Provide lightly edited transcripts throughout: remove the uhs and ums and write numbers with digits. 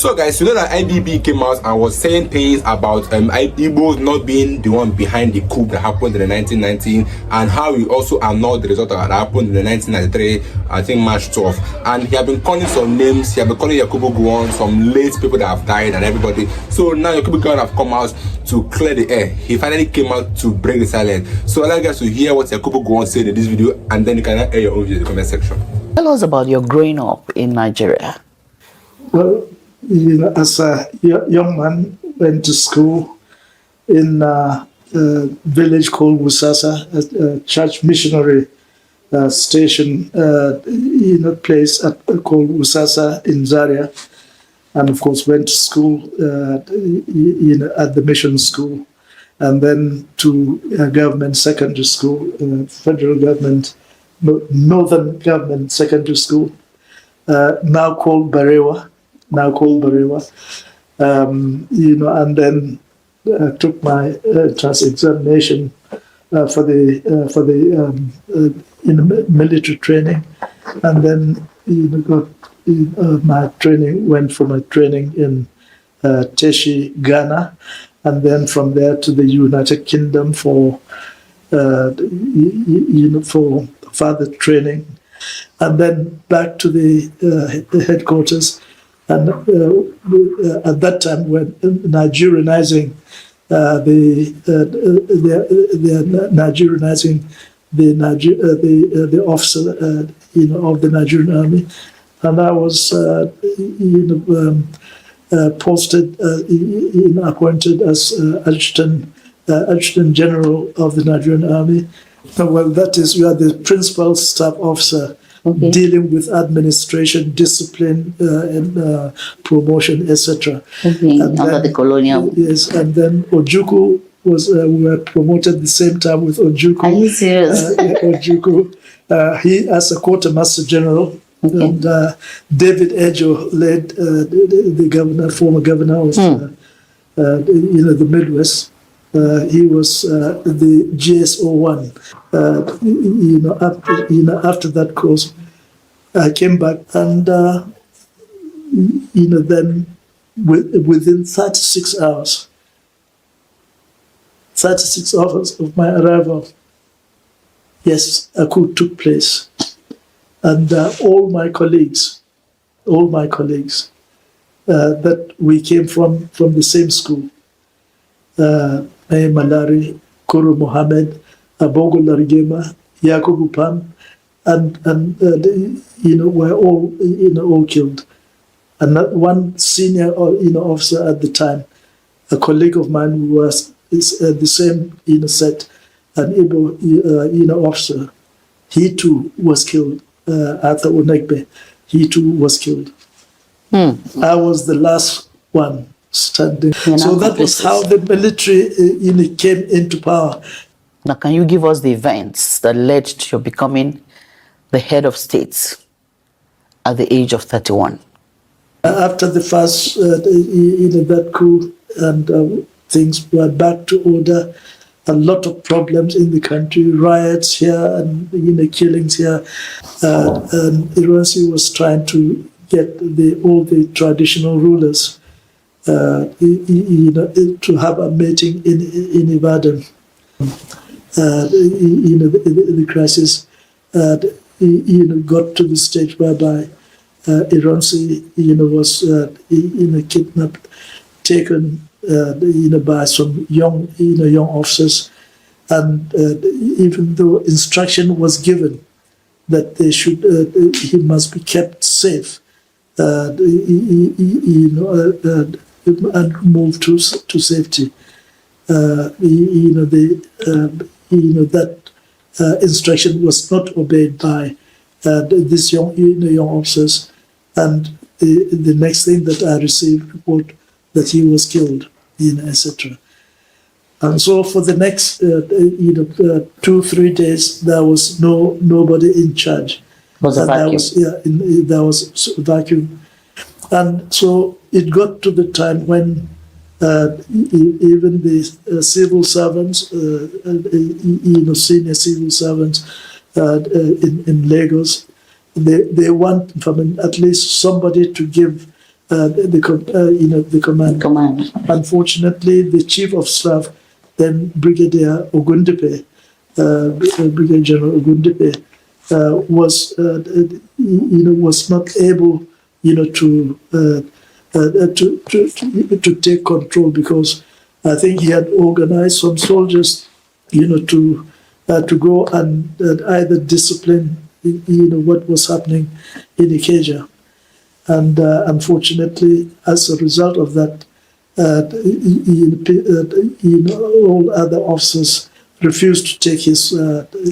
So guys, you know that IPOB came out and was saying things about Igbos not being the one behind the coup that happened in the 1919, and how we also annulled the result that happened in the 1993, I think March 12th. And he had been calling some names. He had been calling Yakubu Gowon, some late people that have died and everybody. So now Yakubu Gowon have come out to clear the air. He finally came out to break the silence. So I'd like guys to hear what Yakubu Gowon said in this video, and then you can air your own view in the comment section. Tell us about your growing up in Nigeria. Well, you know, as a young man, went to school in a village called Wusasa, a church missionary station, place called Wusasa in Zaria, and of course went to school, at the mission school, and then to a government secondary school, federal government, northern government secondary school, now called Barewa. And then took my trans examination for the military training, and then got my training. Went for my training in Teshi, Ghana, and then from there to the United Kingdom for for further training, and then back to the headquarters. And at that time, when Nigerianizing the officer of the Nigerian army, and I was posted appointed as adjutant general of the Nigerian army. Well, that is, you are the principal staff officer. Okay. Dealing with administration, discipline, and promotion, etc. Okay. Under the colonial. Yes, and then Ojukwu was we were promoted the same time with Ojukwu. Are you serious? Ojukwu, he as a quartermaster general, okay. And David Ejo led the governor, former governor of the Midwest. He was the GSO1. After that course, I came back, and then within 36 hours of my arrival, yes, a coup took place, and all my colleagues, that we came from the same school. Malari, Kuru Mohammed, Abogo Larigema, Yakubu Pan, and were all killed. And not one senior officer at the time, a colleague of mine who was the same set, an Igbo officer, he too was killed. Arthur Onegbe, he too was killed. I was the last one standing. So that was how the military came into power. Now, can you give us the events that led to your becoming the head of states at the age of 31? After the first that coup, and things were back to order. A lot of problems in the country, riots here and killings here. And Iransi was trying to get all the traditional rulers to have a meeting in Ibadan. The crisis got to the stage whereby Iransi was kidnapped, taken by some young officers, and even though instruction was given that they should he must be kept safe, and moved to safety. That instruction was not obeyed by these young officers, and the next thing that I received report that he was killed, etc. And so for the next 2-3 days, there was nobody in charge. Was a vacuum. There was a vacuum. And so it got to the time when even the civil servants, senior civil servants in Lagos, they want from at least somebody to give the command. Unfortunately, the chief of staff, then Brigadier Ogundipe, Brigadier General Ogundipe, was not able, to take control, because I think he had organized some soldiers, to go and either discipline, what was happening in Ikeja. And unfortunately, as a result of that, all other officers refused to take his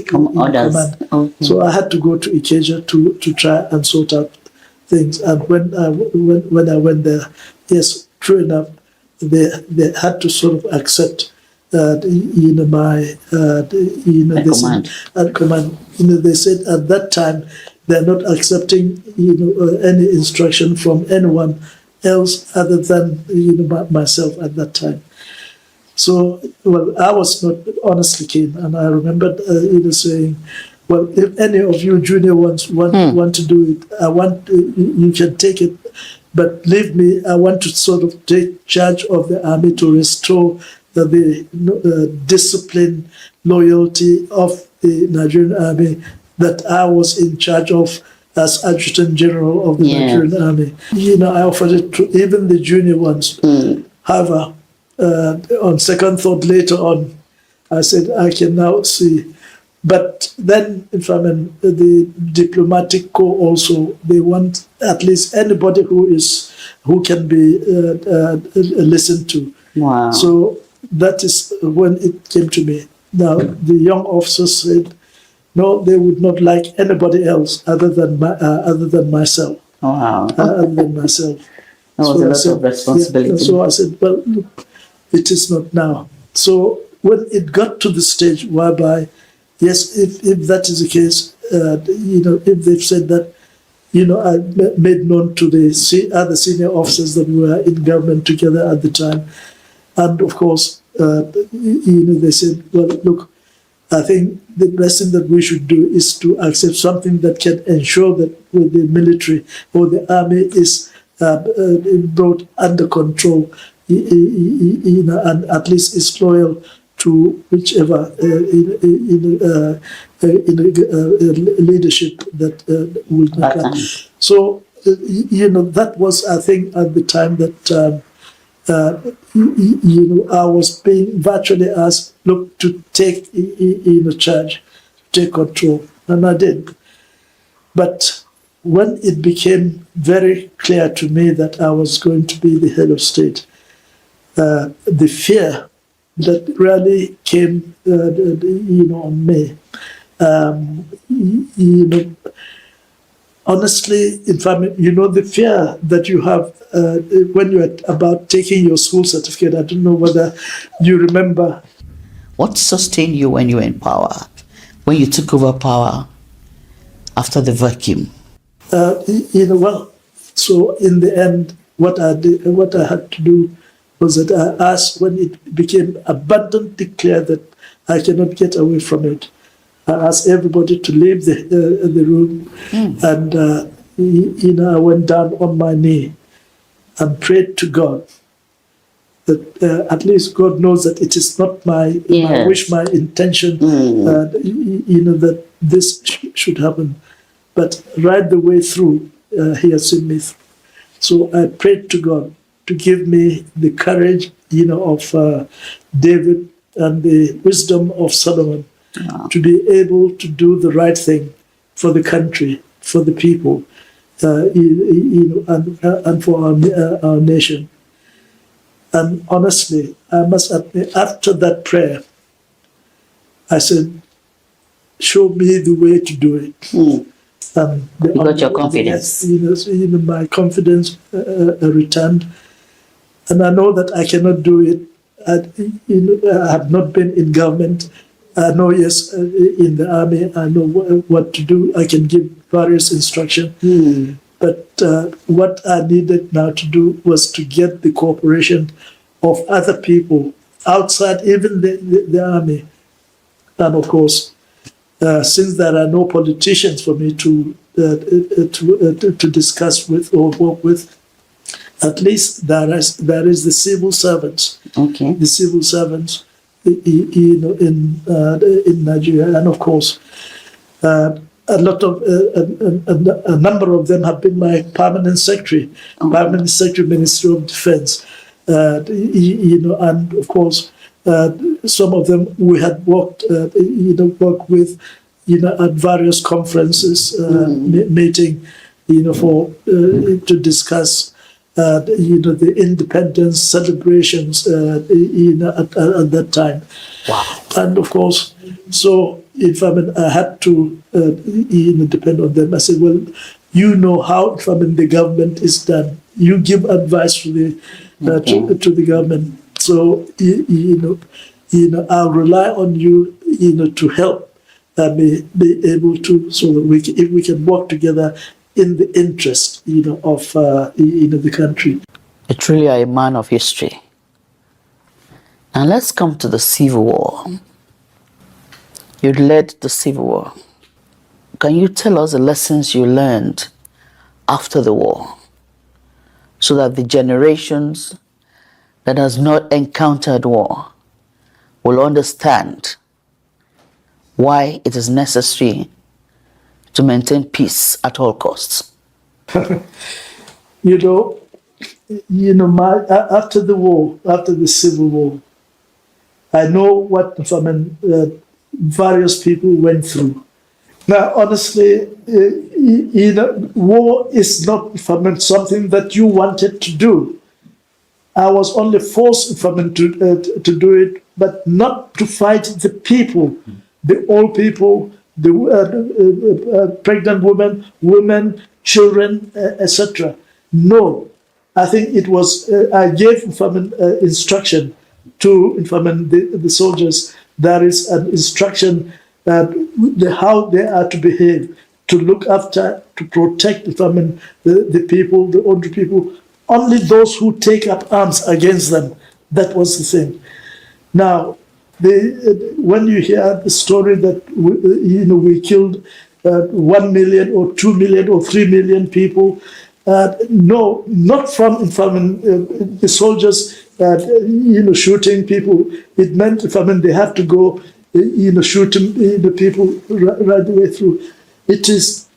command. Okay. So I had to go to Ikeja to try and sort out things. And when I went there, yes, true enough, they had to sort of accept my command. They said at that time they're not accepting any instruction from anyone else other than myself at that time. So, well, I was not honestly keen, and I remembered saying, well, if any of you junior ones want to do it, I want you can take it, but leave me. I want to sort of take charge of the army to restore the discipline, loyalty of the Nigerian army that I was in charge of as Adjutant General of the Nigerian army. I offered it to even the junior ones. However, on second thought later on, I said, I can now see. But then, if I mean, the diplomatic corps also, they want at least anybody who can be listened to. Wow. So that is when it came to me. Now, the young officers said, no, they would not like anybody else other than myself. Wow. Other than myself. That was a lot of responsibility. Yeah, so I said, well, look, it is not now. So when it got to the stage whereby, yes, if that is the case, if they've said that, I made known to the other senior officers that we were in government together at the time. And of course, they said, well, look, I think the best thing that we should do is to accept something that can ensure that with the military or the army is brought under control, and at least is loyal to whichever leadership that will come. So, that was, I think, at the time that I was being virtually asked, look, to take charge, take control, and I did. But when it became very clear to me that I was going to be the head of state, the fear that really came, on me, honestly, in fact, the fear that you have when you're about taking your school certificate, I don't know whether you remember. What sustained you when you were in power, when you took over power after the vacuum? Well, so in the end, what I had to do was that I asked, when it became abundantly clear that I cannot get away from it, I asked everybody to leave the room, and I went down on my knee and prayed to God that at least God knows that it is not my wish, my intention, that this should happen. But right the way through, He has seen me through. So I prayed to God to give me the courage, of David and the wisdom of Solomon, to be able to do the right thing for the country, for the people, and for our nation. And honestly, I must admit, after that prayer, I said, show me the way to do it. You got your confidence. My confidence returned. And I know that I cannot do it. I have not been in government. I know, yes, in the army, I know what to do. I can give various instructions. But what I needed now to do was to get the cooperation of other people outside even the army. And of course, since there are no politicians for me to discuss with or work with, At least there is the civil servants. Okay. The civil servants, in Nigeria, and of course, a number of them have been my permanent secretary, Ministry of Defense. And of course, some of them we had worked with, at various conferences, meeting, to discuss, the independence celebrations, at that time. Wow. And of course, so if I had to, depend on them, I said, well, how the government is done. You give advice to the government. So I'll rely on you, to help be able to, so that if we can work together in the interest, of the country. You truly are a man of history. Now let's come to the Civil War. You led the Civil War. Can you tell us the lessons you learned after the war, so that the generations that has not encountered war will understand why it is necessary to maintain peace at all costs? After the war, after the Civil War, I know what various people went through. Now, honestly, war is not something that you wanted to do. I was only forced to do it, but not to fight the people, the old people, the pregnant women, children, etc. No, I think it was, I gave instruction to the soldiers. There is an instruction how they are to behave, to look after, to protect the people, the older people. Only those who take up arms against them. That was the thing. Now, when you hear the story that we killed 1 million or 2 million or 3 million people, no, not from the soldiers shooting people. It meant they have to go shooting the people right the way through. It is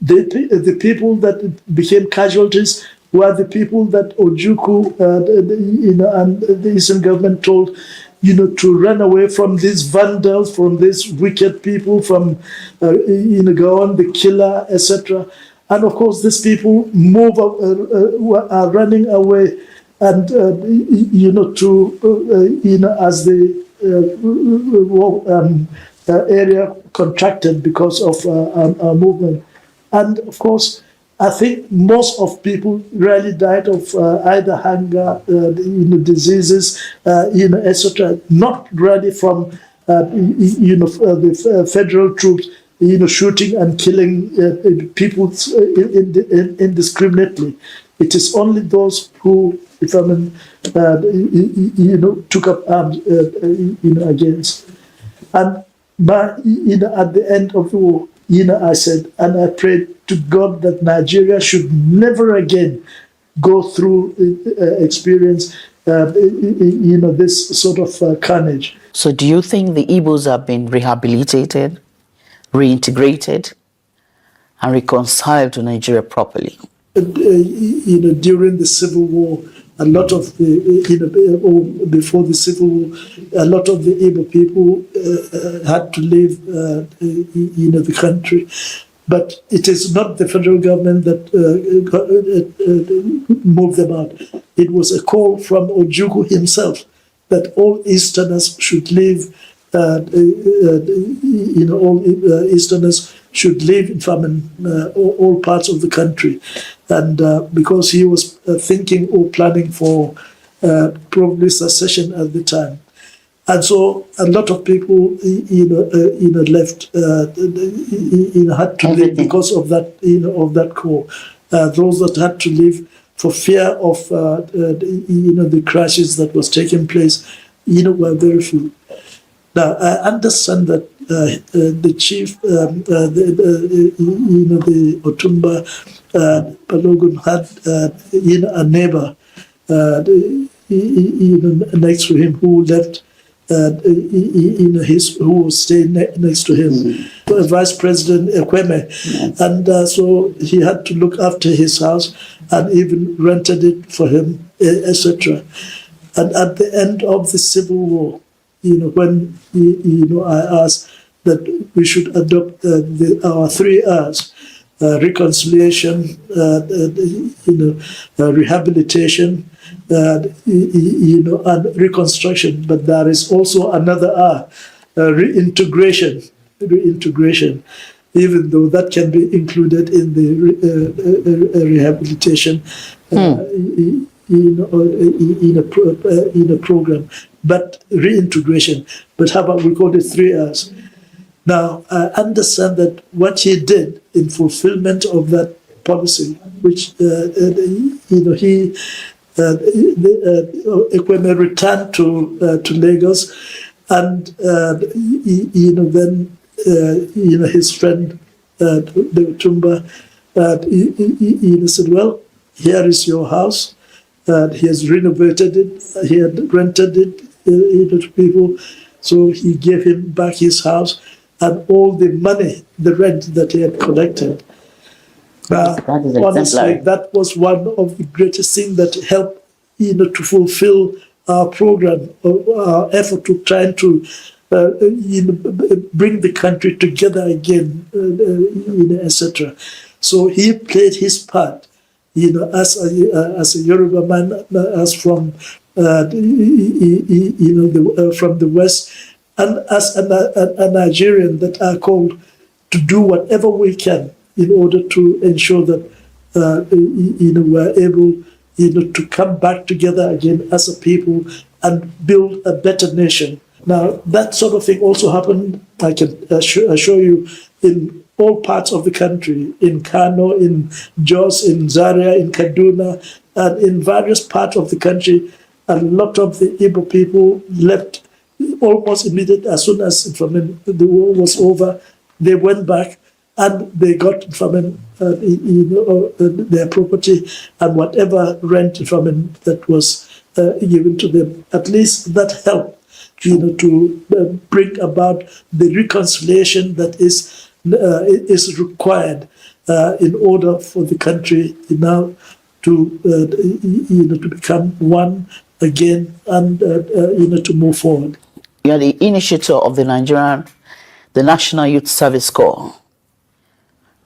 the people that became casualties were the people that Ojukwu and the Eastern government told to run away from these vandals, from these wicked people, from Gowon, the killer, etc. And of course, these people are running away, and as the area contracted because of our movement. And of course, I think most of people really died of either hunger, diseases, etc. Not really from the federal troops, shooting and killing people indiscriminately. It is only those who, took up arms, against. And at the end of the war, I said, and I prayed to God that Nigeria should never again go through experience, this sort of carnage. So do you think the Igbos have been rehabilitated, reintegrated, and reconciled to Nigeria properly? During the Civil War, a lot of the, or before the Civil War, a lot of the Igbo people had to leave, the country. But it is not the federal government that moved them out. It was a call from Ojukwu himself that all Easterners should leave. All Easterners should live in all parts of the country, and because he was thinking or planning for probably secession at the time, and so a lot of people, left, had to leave because of that, of that call. Those that had to leave for fear of, the crashes that was taking place, were very few. Now, I understand that, the chief, the Otumba Balogun had, a neighbor, next to him who left, who was staying next to him, Vice President Ekweme, and so he had to look after his house and even rented it for him, etc. And at the end of the Civil War, when I asked that we should adopt our 3 R's. Reconciliation, rehabilitation, and reconstruction. But there is also another R, reintegration. Reintegration, even though that can be included in the rehabilitation in a program. But reintegration. But how about we call it 3 R's? Now, I understand that what he did in fulfillment of that policy, which, Ekweme returned to Lagos, and, then, his friend, the Tumba, said, well, here is your house. He has renovated it. He had rented it, to people. So he gave him back his house and all the money, the rent that he had collected. Honestly, that was one of the greatest things that helped, to fulfill our program, our effort to try to, bring the country together again, etc. So he played his part, as a Yoruba man, as from, from the West, and as a Nigerian that are called to do whatever we can in order to ensure that we're able to come back together again as a people and build a better nation. Now, that sort of thing also happened, I can assure you, in all parts of the country, in Kano, in Jos, in Zaria, in Kaduna, and in various parts of the country. A lot of the Igbo people left almost immediately as soon as the war was over. They went back and they got their property and whatever rent that was given to them. At least that helped, to bring about the reconciliation that is required in order for the country now to become one again and to move forward. You are the initiator of the National Youth Service Corps.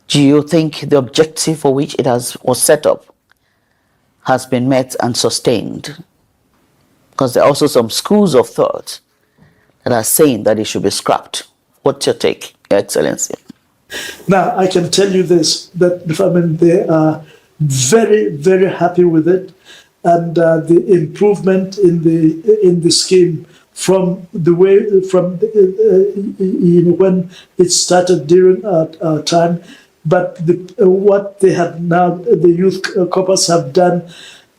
Do you think the objective for which it was set up has been met and sustained? Because there are also some schools of thought that are saying that it should be scrapped. What's your take, Your Excellency? Now, I can tell you this, that they are very, very happy with it, and the improvement in the scheme from the way when it started during our time, but what they have now, the youth corps have done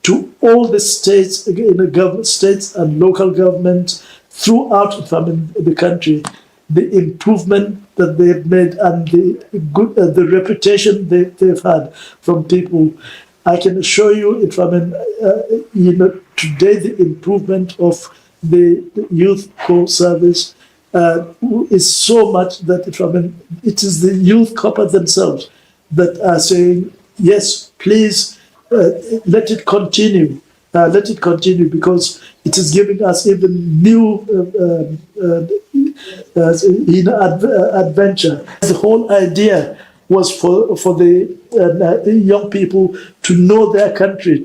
to all the states, states and local governments throughout the country, the improvement that they've made and the reputation they've had from people. I can assure you, today the improvement of the youth corps service is so much that it is the youth corps themselves that are saying, yes, please let it continue. Let it continue, because it is giving us even new adventure. The whole idea was for the young people to know their country,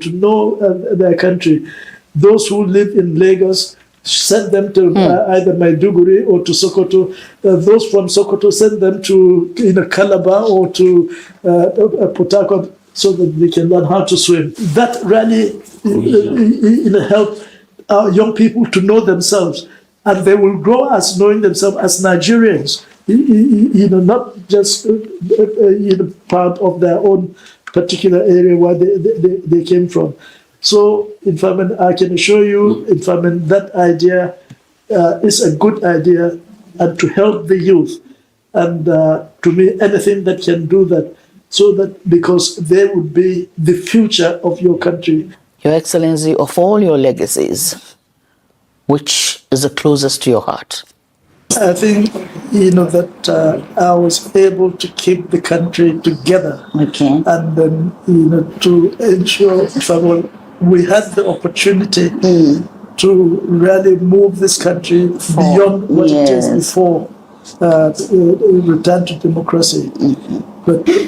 Those who live in Lagos, send them to either Maiduguri or to Sokoto. Those from Sokoto, send them to Calabar or to Port Harcourt, so that they can learn how to swim. That really helped our young people to know themselves, and they will grow as knowing themselves as Nigerians, not just part of their own particular area where they came from. So, I can assure you, that idea is a good idea, and to help the youth. And to me, anything that can do that, so that because they would be the future of your country. Your Excellency, of all your legacies, which is the closest to your heart? I think, that I was able to keep the country together. Okay. And then, to ensure, we had the opportunity to really move this country beyond what it is before return to democracy.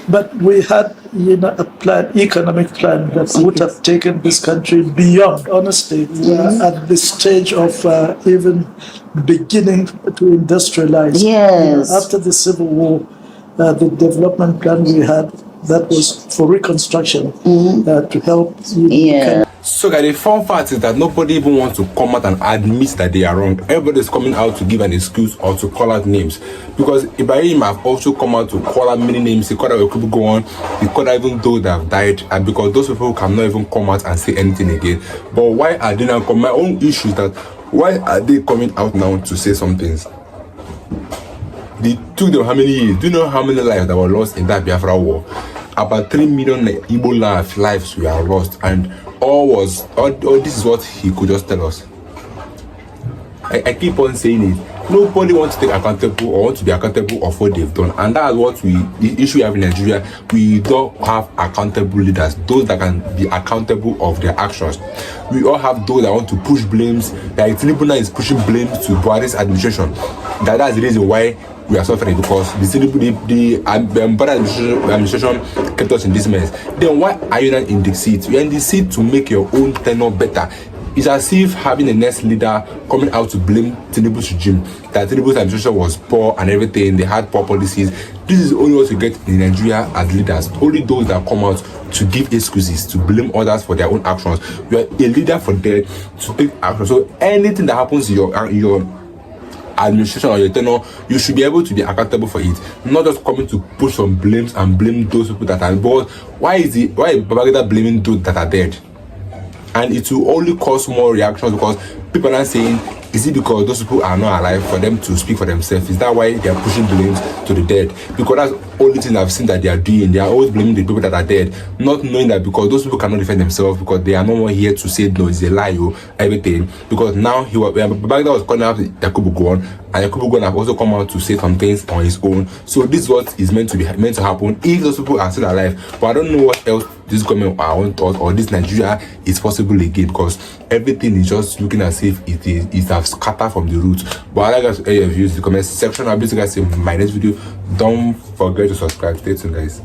But we had, a plan, economic plan that would have taken this country beyond. Honestly, we are at the stage of even beginning to industrialize. Yes. After the Civil War, the development plan we had, that was for reconstruction to help. So guys, the fun fact is that nobody even wants to come out and admit that they are wrong. Everybody is coming out to give an excuse or to call out names. Because Ibrahim have also come out to call out many names. He called out Yakubu Gowon, he called out even those that have died, and because those people cannot even come out and say anything again. But why are they now coming? My own issue is that why are they coming out now to say some things? They took them how many years? Do you know how many lives that were lost in that Biafra war? About 3 million Igbo lives were lost, and all this is what he could just tell us. I keep on saying it. Nobody wants to take accountable or want to be accountable of what they've done, and that's what the issue we have in Nigeria. We don't have accountable leaders, those that can be accountable of their actions. We all have those that want to push blames. Like Tinubu is pushing blames to Buhari's administration. That's the reason why we are suffering, because the administration kept us in this mess. Then why are you not in the seat? You're in the seat to make your own tenure better. It's as if having a next leader coming out to blame Tinubu's regime, that Tinubu's administration was poor and everything, they had poor policies. This is only what you get in Nigeria as leaders. Only those that come out to give excuses, to blame others for their own actions. You are a leader for them to take action. So anything that happens in your administration or your tenure, you should be able to be accountable for it, not just coming to push some blames and blame those people that are bored. Why is Babangida blaming those that are dead? And it will only cause more reactions, because people are saying, is it because those people are not alive for them to speak for themselves? Is that why they are pushing blames to the dead? Because that's the only thing I've seen that they are doing. They are always blaming the people that are dead, not knowing that because those people cannot defend themselves, because they are no more here to say no, it's a lie or everything. Because now Babangida was calling out Yakubu Gowon, and Yakubu Gowon have also come out to say some things on his own. So this is what is meant to happen if those people are still alive. But I don't know what else this government or this Nigeria is possible again, because everything is just looking as if it has scattered from the roots. But I like guys to hear your views in the comment section. I'll be seeing you guys in my next video. Don't forget to subscribe. Stay tuned, guys.